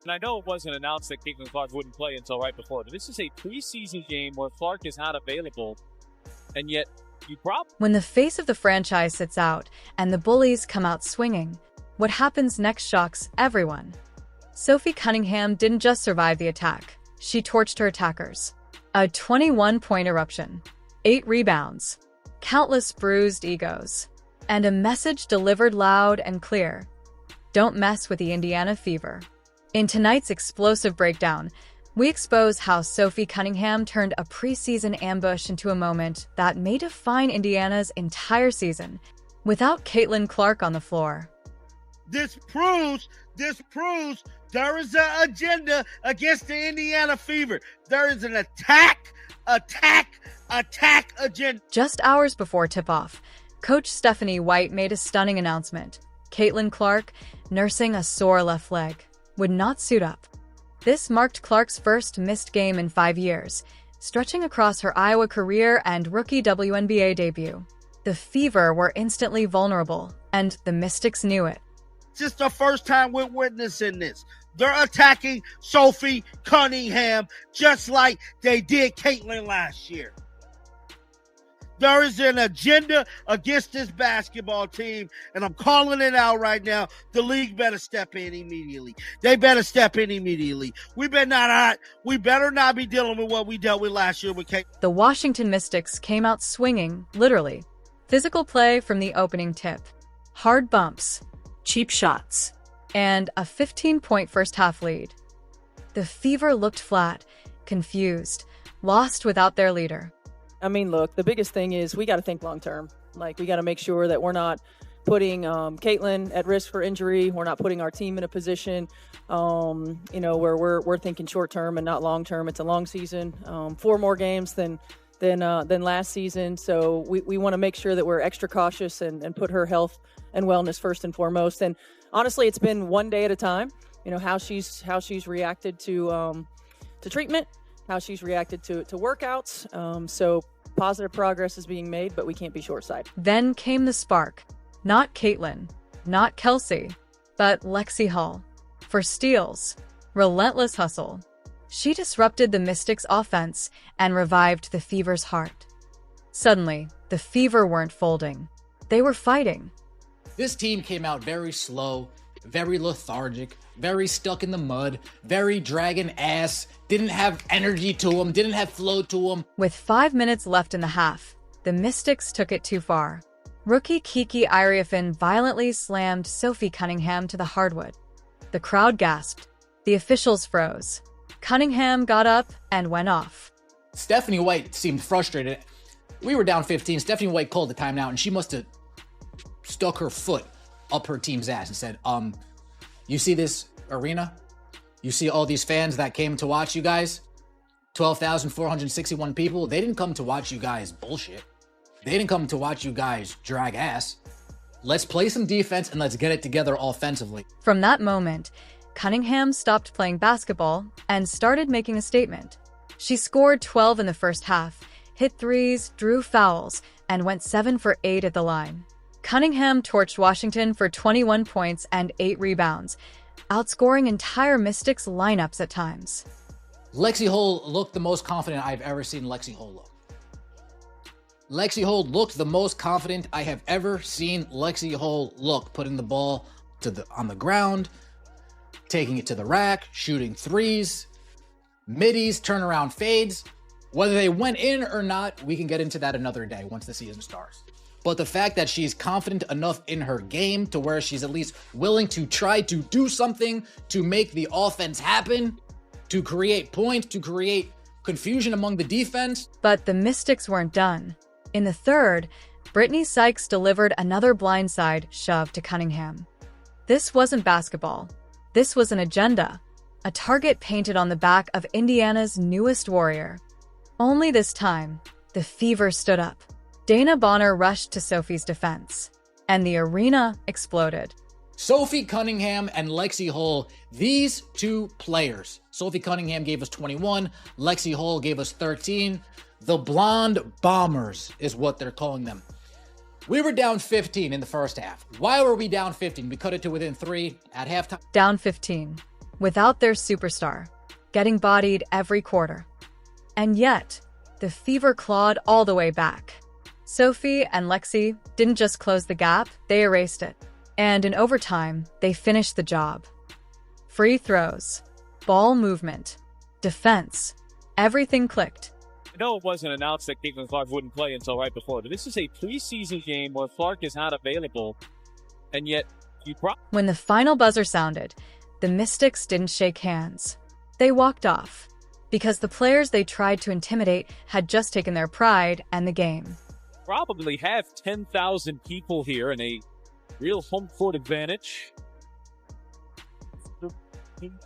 And I know it wasn't announced that Caitlin Clark wouldn't play until right before, but this is a preseason game where Clark is not available, and yet you probably... When the face of the franchise sits out and the bullies come out swinging, what happens next shocks everyone. Sophie Cunningham didn't just survive the attack, she torched her attackers. A 21-point eruption, 8 rebounds, countless bruised egos, and a message delivered loud and clear: don't mess with the Indiana Fever. In tonight's explosive breakdown, we expose how Sophie Cunningham turned a preseason ambush into a moment that may define Indiana's entire season without Caitlin Clark on the floor. This proves there is an agenda against the Indiana Fever. There is an attack agenda. Just hours before tip-off, Coach Stephanie White made a stunning announcement. Caitlin Clark, nursing a sore left leg, would not suit up. This marked Clark's first missed game in 5 years, stretching across her Iowa career and rookie WNBA debut. The Fever were instantly vulnerable, and the Mystics knew it. It's just the first time we're witnessing this. They're attacking Sophie Cunningham just like they did Caitlin last year. There is an agenda against this basketball team, and I'm calling it out right now. The league better step in immediately. They better step in immediately. We better not be dealing with what we dealt with last year with Caitlin. The Washington Mystics came out swinging, literally. Physical play from the opening tip, hard bumps, cheap shots, and a 15-point first-half lead. The Fever looked flat, confused, lost without their leader. I mean, look, the biggest thing is we got to think long-term. Like, we got to make sure that we're not putting Caitlin at risk for injury. We're not putting our team in a position, where we're thinking short-term and not long-term. It's a long season, 4 more games than last season. So we want to make sure that we're extra cautious and put her health and wellness first and foremost. And honestly, it's been one day at a time. You know, how she's reacted to treatment, how she's reacted to workouts. So positive progress is being made, but we can't be short-sighted. Then came the spark. Not Caitlin, not Kelsey, but Lexi Hall. For steals, relentless hustle. She disrupted the Mystics' offense and revived the Fever's heart. Suddenly, the Fever weren't folding. They were fighting. This team came out very slow, very lethargic, very stuck in the mud, very dragging ass, didn't have energy to them, didn't have flow to them. With 5 minutes left in the half, the Mystics took it too far. Rookie Kiki Iriafin violently slammed Sophie Cunningham to the hardwood. The crowd gasped. The officials froze. Cunningham got up and went off. Stephanie White seemed frustrated. We were down 15. Stephanie White called the timeout, and she must have stuck her foot up her team's ass and said, you see this arena? You see all these fans that came to watch you guys? 12,461 people. They didn't come to watch you guys bullshit. They didn't come to watch you guys drag ass. Let's play some defense and let's get it together offensively. From that moment, Cunningham stopped playing basketball and started making a statement. She scored 12 in the first half, hit threes, drew fouls, and went 7 for 8 at the line. Cunningham torched Washington for 21 points and 8 rebounds, outscoring entire Mystics lineups at times. Lexi Hall looked the most confident I've ever seen Lexi Hall look. Lexi Hall looked the most confident I have ever seen Lexi Hall look, putting the ball on the ground, taking it to the rack, shooting threes, middies, turnaround fades. Whether they went in or not, we can get into that another day once the season starts. But the fact that she's confident enough in her game to where she's at least willing to try to do something to make the offense happen, to create points, to create confusion among the defense. But the Mystics weren't done. In the third, Brittany Sykes delivered another blindside shove to Cunningham. This wasn't basketball. This was an agenda, a target painted on the back of Indiana's newest warrior. Only this time, the Fever stood up. Dana Bonner rushed to Sophie's defense, and the arena exploded. Sophie Cunningham and Lexi Hall, these two players. Sophie Cunningham gave us 21, Lexi Hall gave us 13. The Blonde Bombers is what they're calling them. We were down 15 in the first half. Why were we down 15? We cut it to within 3 at halftime. Down 15. without their superstar, getting bodied every quarter. And yet, the Fever clawed all the way back. Sophie and Lexi didn't just close the gap, they erased it. And in overtime, they finished the job. Free throws, ball movement, defense, everything clicked. I know it wasn't announced that Caitlin Clark wouldn't play until right before, but this is a preseason game where Clark is not available, and yet When the final buzzer sounded, the Mystics didn't shake hands. They walked off, because the players they tried to intimidate had just taken their pride and the game. probably have 10,000 people here and a real home court advantage.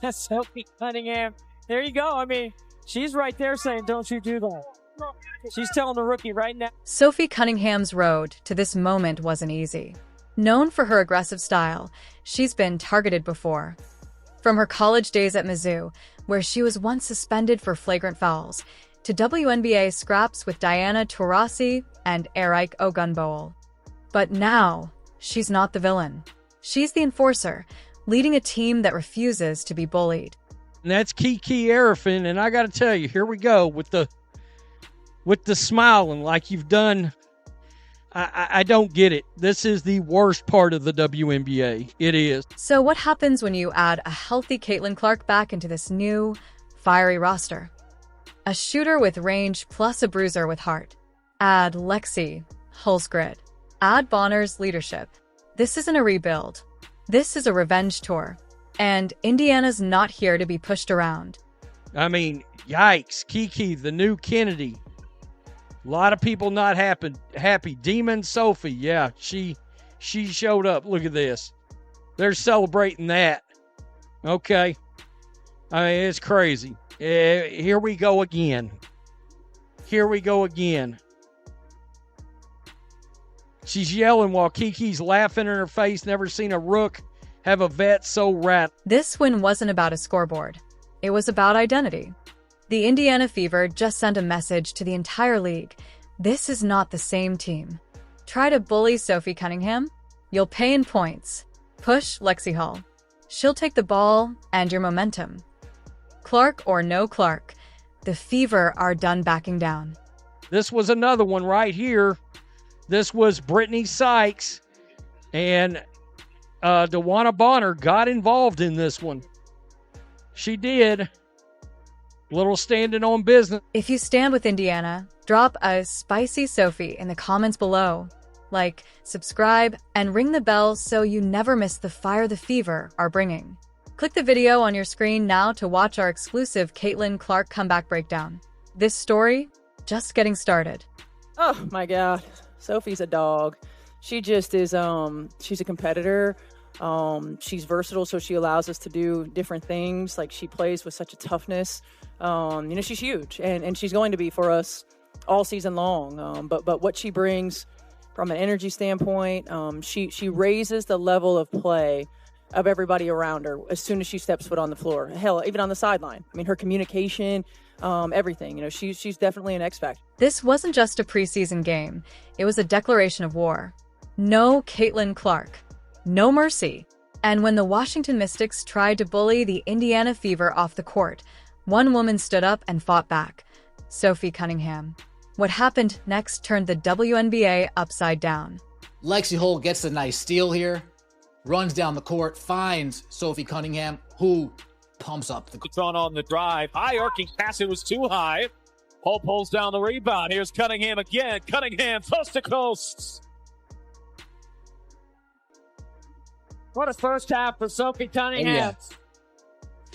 That's Sophie Cunningham. There you go. I mean, she's right there saying, don't you do that. She's telling the rookie right now. Sophie Cunningham's road to this moment wasn't easy. Known for her aggressive style, she's been targeted before. From her college days at Mizzou, where she was once suspended for flagrant fouls, to WNBA scraps with Diana Taurasi and Eric Ogunbowl. But now, she's not the villain. She's the enforcer, leading a team that refuses to be bullied. And that's Kiki Arifin, and I got to tell you, here we go with the smiling like you've done. I don't get it. This is the worst part of the WNBA. It is. So what happens when you add a healthy Caitlin Clark back into this new, fiery roster? A shooter with range plus a bruiser with heart. Add Lexi, Hull's grit. Add Bonner's leadership. This isn't a rebuild. This is a revenge tour. And Indiana's not here to be pushed around. I mean, yikes. Kiki, the new Kennedy. A lot of people not happy. Demon Sophie, yeah, she showed up. Look at this. They're celebrating that. Okay. I mean, it's crazy. Here we go again. She's yelling while Kiki's laughing in her face. Never seen a rook have a vet so rattled. This win wasn't about a scoreboard. It was about identity. The Indiana Fever just sent a message to the entire league. This is not the same team. Try to bully Sophie Cunningham? You'll pay in points. Push Lexi Hull. She'll take the ball and your momentum. Clark or no Clark, the Fever are done backing down. This was another one right here. This was Brittany Sykes, and DeWanna Bonner got involved in this one. She did. Little standing on business. If you stand with Indiana, drop a spicy Sophie in the comments below. Like, subscribe, and ring the bell so you never miss the fire the Fever are bringing. Click the video on your screen now to watch our exclusive Caitlin Clark comeback breakdown. This story, just getting started. Oh my God. Sophie's a dog. She just is, she's a competitor. She's versatile, so she allows us to do different things. Like, she plays with such a toughness. She's huge, and she's going to be for us all season long. But what she brings from an energy standpoint, she raises the level of play of everybody around her as soon as she steps foot on the floor. Hell, even on the sideline. I mean, her communication, everything. She's definitely an X factor. This wasn't just a preseason game. It was a declaration of war. No Caitlin Clark. No mercy. And when the Washington Mystics tried to bully the Indiana Fever off the court, one woman stood up and fought back. Sophie Cunningham. What happened next turned the WNBA upside down. Lexi Hull gets a nice steal here, runs down the court, finds Sophie Cunningham, who pumps up the It's on the drive. High arcing pass. It was too high. Hull pulls down the rebound. Here's Cunningham again. Cunningham coast to coast. What a first half for Sophie Cunningham. Oh, yeah.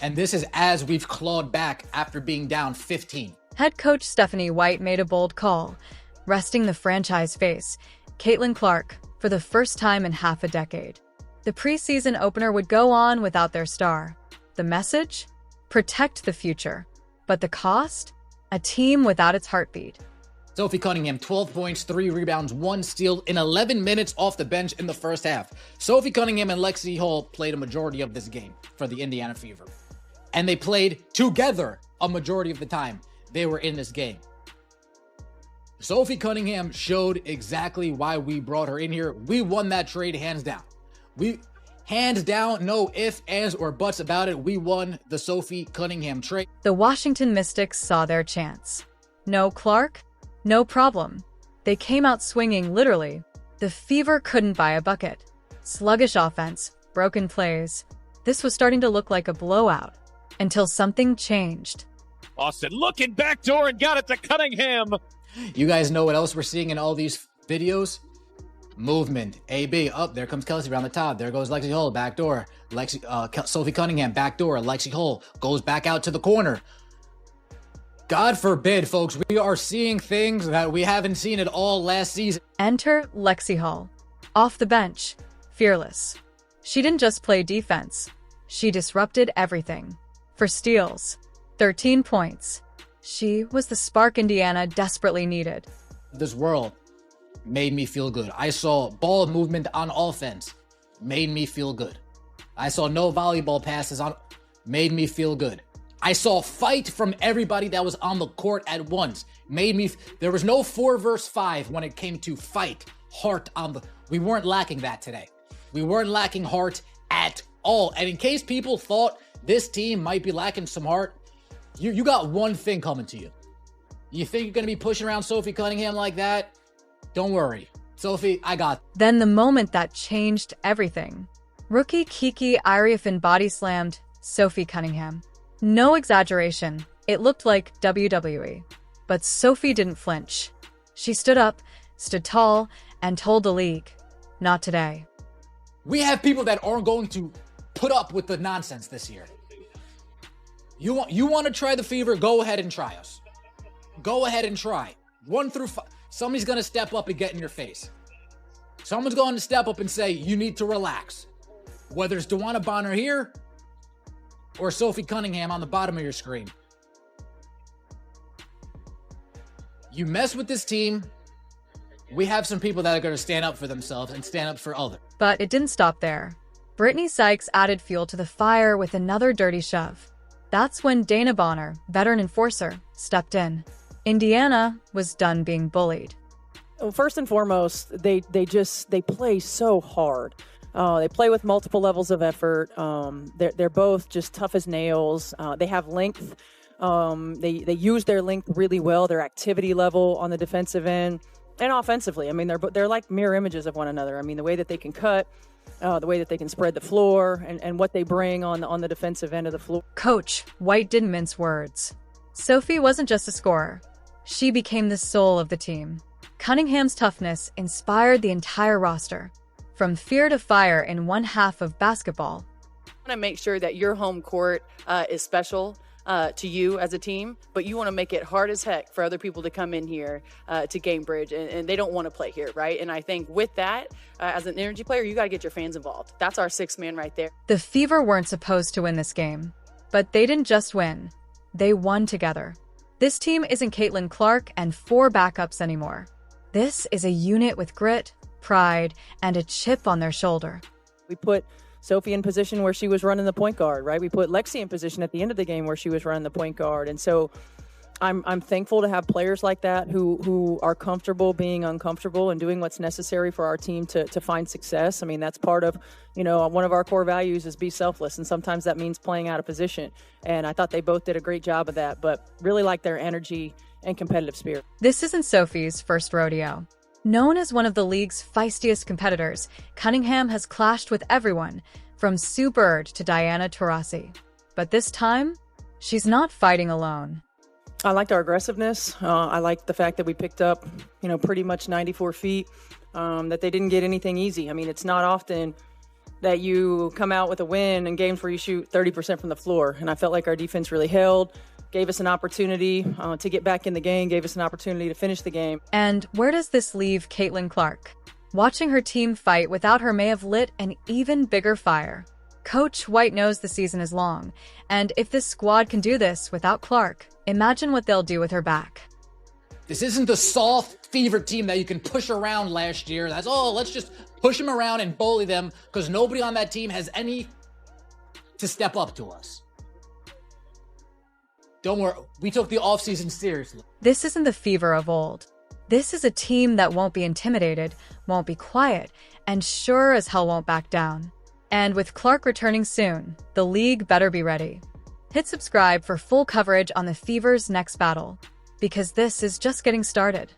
And this is as we've clawed back after being down 15. Head coach Stephanie White made a bold call, resting the franchise face, Caitlin Clark, for the first time in half a decade. The preseason opener would go on without their star. The message? Protect the future. But the cost? A team without its heartbeat. Sophie Cunningham, 12 points, 3 rebounds, 1 steal in 11 minutes off the bench in the first half. Sophie Cunningham and Lexi Hull played a majority of this game for the Indiana Fever. And they played together a majority of the time they were in this game. Sophie Cunningham showed exactly why we brought her in here. We won that trade hands down. Hands down, no ifs, ands, or buts about it. We won the Sophie Cunningham trade. The Washington Mystics saw their chance. No Clark? No problem. They came out swinging, literally. The Fever couldn't buy a bucket. Sluggish offense, broken plays. This was starting to look like a blowout. Until something changed. Austin looking backdoor and got it to Cunningham. You guys know what else we're seeing in all these videos? Movement. AB. Up, there comes Kelsey around the top. There goes Lexi Hull, back door. Sophie Cunningham, back door. Lexi Hull goes back out to the corner. God forbid, folks, we are seeing things that we haven't seen at all last season. Enter Lexi Hull. Off the bench. Fearless. She didn't just play defense. She disrupted everything. For steals. 13 points. She was the spark Indiana desperately needed. This world made me feel good. I saw ball movement on offense. Made me feel good. I saw no volleyball passes on. Made me feel good. I saw fight from everybody that was on the court at once. There was no 4 versus 5 when it came to fight, heart on the. We weren't lacking that today. We weren't lacking heart at all. And in case people thought this team might be lacking some heart, you got one thing coming to you. You think you're going to be pushing around Sophie Cunningham like that? Don't worry. Sophie, I got. Then the moment that changed everything. Rookie Kiki Iriefin body slammed Sophie Cunningham. No exaggeration. It looked like WWE. But Sophie didn't flinch. She stood up, stood tall, and told the league, not today. We have people that aren't going to put up with the nonsense this year. You want to try the Fever? Go ahead and try us. Go ahead and try. 1 through 5. Somebody's going to step up and get in your face. Someone's going to step up and say, you need to relax. Whether it's DeWanna Bonner here or Sophie Cunningham on the bottom of your screen. You mess with this team, we have some people that are going to stand up for themselves and stand up for others. But it didn't stop there. Brittany Sykes added fuel to the fire with another dirty shove. That's when Dana Bonner, veteran enforcer, stepped in. Indiana was done being bullied. Well, first and foremost, they play so hard. They play with multiple levels of effort. They're both just tough as nails. They have length. They use their length really well. Their activity level on the defensive end and offensively. I mean, they're like mirror images of one another. I mean, the way that they can cut, the way that they can spread the floor, and what they bring on the defensive end of the floor. Coach White didn't mince words. Sophie wasn't just a scorer. She became the soul of the team. Cunningham's toughness inspired the entire roster. From fear to fire in one half of basketball. You want to make sure that your home court is special to you as a team, but you want to make it hard as heck for other people to come in here to Gamebridge, and they don't want to play here, right? And I think with that, as an energy player, you got to get your fans involved. That's our 6th man right there. The Fever weren't supposed to win this game, but they didn't just win. They won together. This team isn't Caitlin Clark and 4 backups anymore. This is a unit with grit, pride, and a chip on their shoulder. We put Sophie in position where she was running the point guard, right? We put Lexi in position at the end of the game where she was running the point guard. And so I'm thankful to have players like that who are comfortable being uncomfortable and doing what's necessary for our team to find success. I mean, that's part of, one of our core values is be selfless. And sometimes that means playing out of position. And I thought they both did a great job of that, but really like their energy and competitive spirit. This isn't Sophie's first rodeo. Known as one of the league's feistiest competitors, Cunningham has clashed with everyone, from Sue Bird to Diana Taurasi. But this time, she's not fighting alone. I liked our aggressiveness. I liked the fact that we picked up, pretty much 94 feet, that they didn't get anything easy. I mean, it's not often that you come out with a win in games where you shoot 30% from the floor. And I felt like our defense really held, gave us an opportunity to get back in the game, gave us an opportunity to finish the game. And where does this leave Caitlin Clark? Watching her team fight without her may have lit an even bigger fire. Coach White knows the season is long, and if this squad can do this without Clark, imagine what they'll do with her back. This isn't the soft Fever team that you can push around last year. That's all. Let's just push them around and bully them because nobody on that team has any to step up to us. Don't worry. We took the offseason seriously. This isn't the Fever of old. This is a team that won't be intimidated, won't be quiet, and sure as hell won't back down. And with Clark returning soon, the league better be ready. Hit subscribe for full coverage on the Fever's next battle, because this is just getting started.